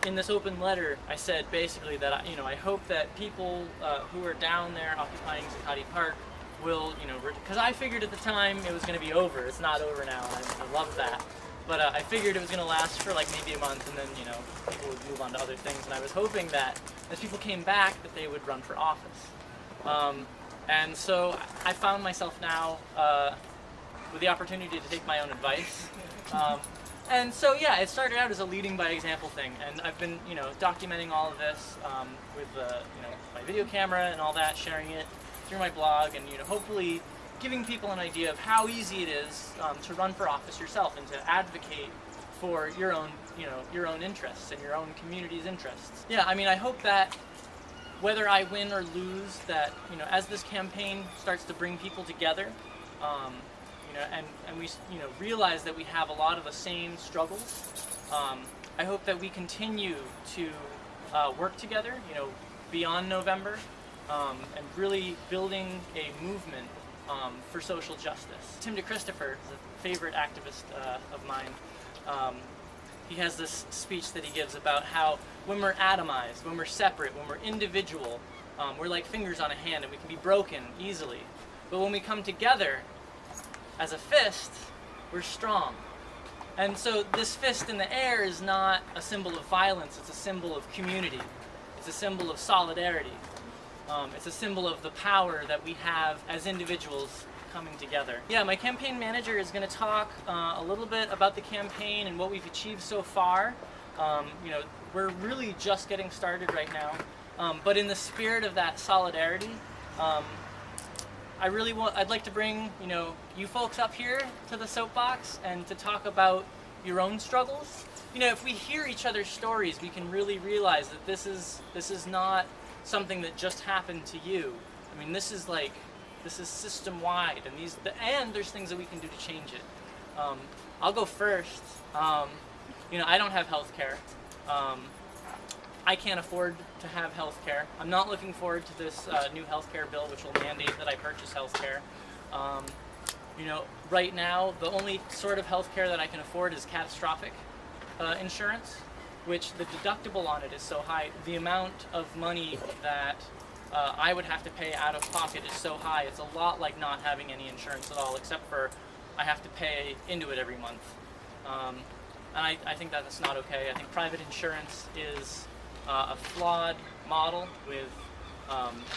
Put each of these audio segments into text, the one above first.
in this open letter, I said basically that I hope that people who are down there occupying Zuccotti Park will, because I figured at the time it was going to be over. It's not over now, and I love that. But I figured it was going to last for like maybe a month, and then people would move on to other things. And I was hoping that as people came back, that they would run for office. And so I found myself now with the opportunity to take my own advice. And so yeah, it started out as a leading by example thing, and I've been documenting all of this with my video camera and all that, sharing it through my blog, and hopefully giving people an idea of how easy it is to run for office yourself and to advocate for your own interests and your own community's interests. Yeah, I mean, I hope that whether I win or lose, that as this campaign starts to bring people together, and we realize that we have a lot of the same struggles. I hope that we continue to work together, beyond November, and really building a movement for social justice. Tim DeChristopher is a favorite activist of mine. He has this speech that he gives about how when we're atomized, when we're separate, when we're individual, we're like fingers on a hand and we can be broken easily. But when we come together as a fist, we're strong. And so this fist in the air is not a symbol of violence, it's a symbol of community. It's a symbol of solidarity. It's a symbol of the power that we have as individuals coming together. Yeah, my campaign manager is going to talk a little bit about the campaign and what we've achieved so far. We're really just getting started right now, but in the spirit of that solidarity, I'd like to bring you folks up here to the soapbox and to talk about your own struggles. If we hear each other's stories, we can really realize that this is not something that just happened to you. I mean, this is system-wide, and there's things that we can do to change it. I'll go first. I don't have health care. I can't afford to have health care. I'm not looking forward to this new health care bill, which will mandate that I purchase health care. Right now, the only sort of health care that I can afford is catastrophic insurance, which the deductible on it is so high. The amount of money that I would have to pay out of pocket is so high. It's a lot like not having any insurance at all, except for I have to pay into it every month. And I think that that's not okay. I think private insurance is a flawed model with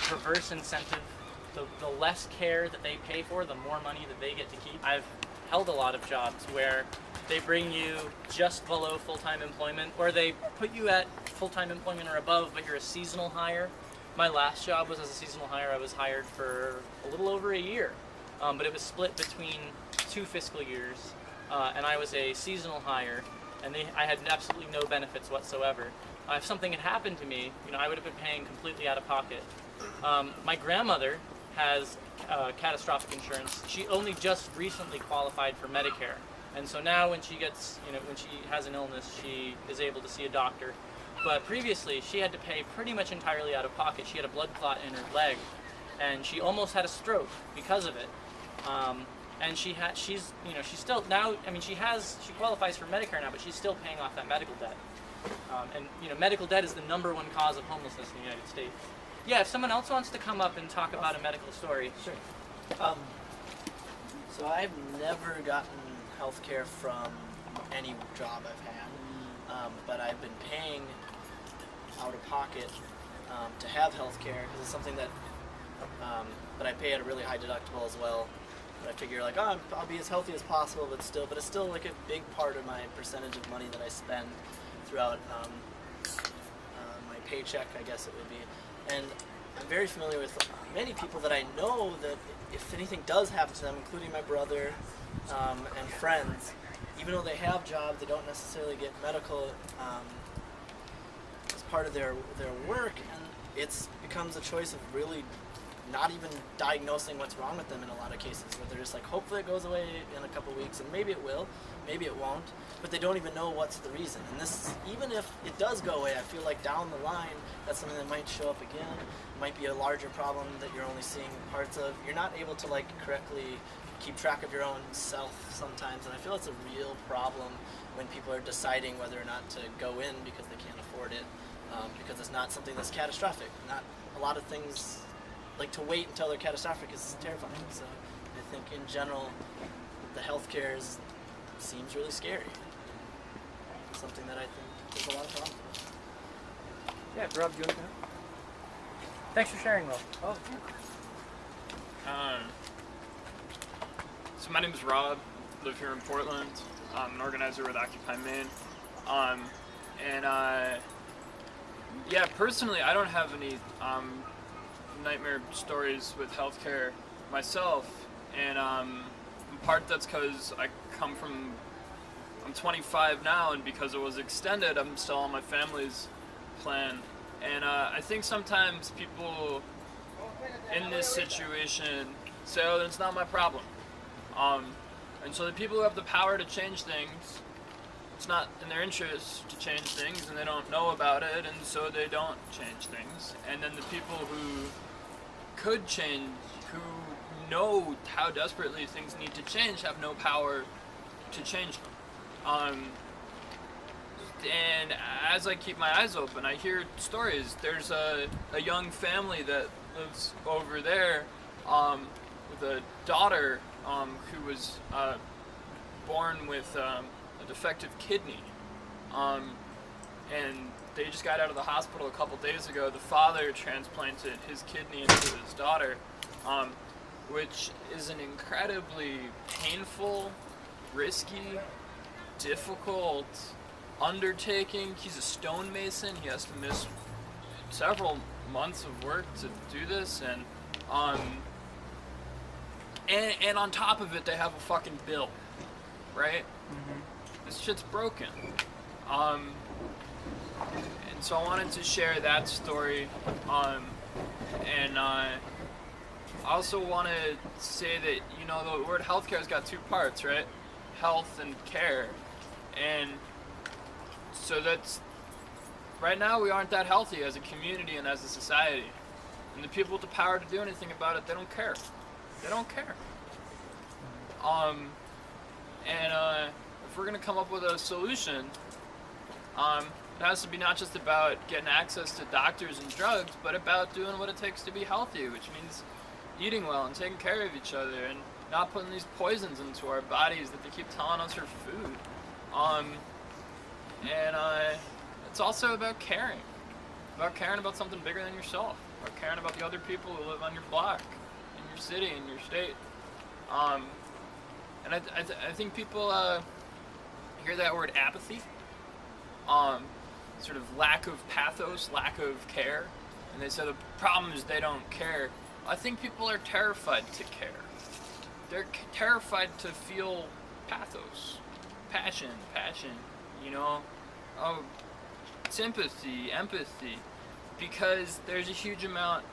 perverse incentive. The less care that they pay for, the more money that they get to keep. I've held a lot of jobs where they bring you just below full-time employment, or they put you at full-time employment or above, but you're a seasonal hire. My last job was as a seasonal hire. I was hired for a little over a year, but it was split between 2 fiscal years, and I was a seasonal hire, and I had absolutely no benefits whatsoever. If something had happened to me, I would have been paying completely out of pocket. My grandmother has catastrophic insurance. She only just recently qualified for Medicare, and so now when she gets, when she has an illness, she is able to see a doctor. But previously, she had to pay pretty much entirely out of pocket. She had a blood clot in her leg, and she almost had a stroke because of it. And she's still now. I mean, she qualifies for Medicare now, but she's still paying off that medical debt. And medical debt is the #1 cause of homelessness in the United States. Yeah, if someone else wants to come up and talk about a medical story. Sure. So I've never gotten health care from any job I've had, but I've been paying out of pocket to have health care because it's something that, but I pay at a really high deductible as well. But I figure like, oh, I'll be as healthy as possible, but it's still like a big part of my percentage of money that I spend throughout my paycheck, I guess it would be. And I'm very familiar with many people that I know that if anything does happen to them, including my brother and friends, even though they have jobs, they don't necessarily get medical as part of their work, and it becomes a choice of really not even diagnosing what's wrong with them in a lot of cases, where they're just like, hopefully it goes away in a couple weeks, and maybe it will, maybe it won't, but they don't even know what's the reason. And this, even if it does go away, I feel like down the line, that's something that might show up again. It might be a larger problem that you're only seeing parts of. You're not able to like correctly keep track of your own self sometimes, and I feel it's a real problem when people are deciding whether or not to go in because they can't afford afford it because it's not something that's catastrophic. Not a lot of things like to wait until they're catastrophic is terrifying. So I think in general, the healthcare seems really scary. Something that I think there's a lot of problems with. Yeah, Rob, do you want to? Thanks for sharing, Will. Oh. So my name is Rob. Live here in Portland. I'm an organizer with Occupy Maine. Yeah, personally, I don't have any nightmare stories with healthcare myself, and in part that's because I'm 25 now, and because it was extended, I'm still on my family's plan. And I think sometimes people in this situation say, oh, it's not my problem. And so the people who have the power to change things, it's not in their interest to change things, and they don't know about it, and so they don't change things. And then the people who could change, who know how desperately things need to change, have no power to change them. And as I keep my eyes open, I hear stories. There's a young family that lives over there with a daughter who was born with a defective kidney. And they just got out of the hospital a couple days ago. The father transplanted his kidney into his daughter, which is an incredibly painful, risky, difficult undertaking. He's a stonemason. He has to miss several months of work to do this, and on top of it, they have a fucking bill, right? Mm-hmm. This shit's broken. And so I wanted to share that story, and I also want to say that, you know, the word healthcare has got two parts, right? Health and care. And so that's, right now we aren't that healthy as a community and as a society. And the people with the power to do anything about it, they don't care. They don't care. If we're gonna come up with a solution, it has to be not just about getting access to doctors and drugs, but about doing what it takes to be healthy, which means eating well and taking care of each other and not putting these poisons into our bodies that they keep telling us are food. It's also about caring about something bigger than yourself, about caring about the other people who live on your block, in your city, in your state. And I think people hear that word apathy, sort of lack of pathos, lack of care, and they say the problem is they don't care. I think people are terrified to care. They're terrified to feel pathos, passion, you know, sympathy, empathy, because there's a huge amount,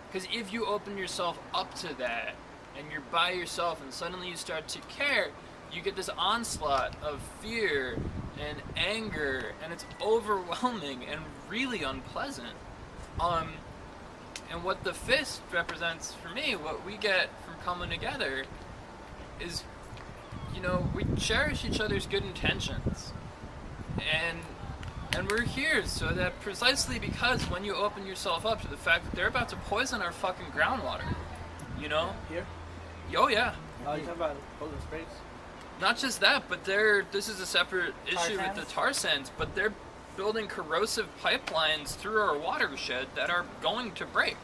because if you open yourself up to that, and you're by yourself and suddenly you start to care, you get this onslaught of fear and anger, and it's overwhelming and really unpleasant. And what the fist represents for me, what we get from coming together is, you know, we cherish each other's good intentions. And we're here so that precisely because when you open yourself up to the fact that they're about to poison our fucking groundwater, you know? Here? Oh yeah. Oh, you're talking about Golden Springs? Not just that, but this is a separate issue with the tar sands, but they're building corrosive pipelines through our watershed that are going to break.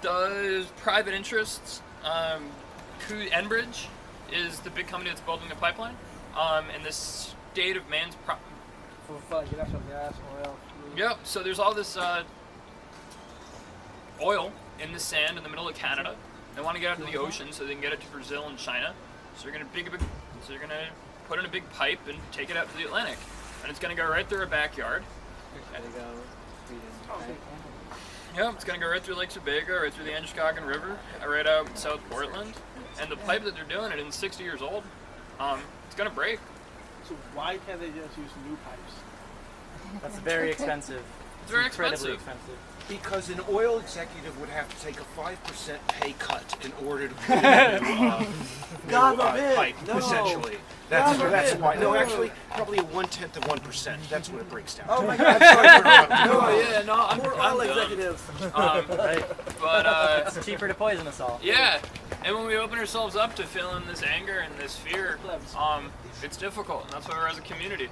The private interests, Enbridge is the big company that's building the pipeline, and the state of Maine's For fun, you got some gas, oil. Yep, so there's all this oil in the sand in the middle of Canada. They want to get out to the ocean so they can get it to Brazil and China. So they're gonna put in a big pipe and take it out to the Atlantic, and it's gonna go right through our backyard. Yep, it's gonna go right through Lake Sebago, right through the Androscoggin River, right out in South Portland. And the pipe that they're doing it in 60 years old, it's gonna break. So why can't they just use new pipes? That's very expensive. It's very incredibly expensive. expensive. Because an oil executive would have to take a 5% pay cut in order to put a new, God forbid. pipe, No. essentially. God That's forbid. why. No, No. actually, probably a 1/10 of 1%. That's what it breaks down. Oh to. my God! Sorry for interrupting. Oh yeah, no, I'm Poor I'm oil done. executives. Right. But It's cheaper to poison us all. yeah, and when we open ourselves up to feeling this anger and this fear, it's difficult, and that's why we're as a community.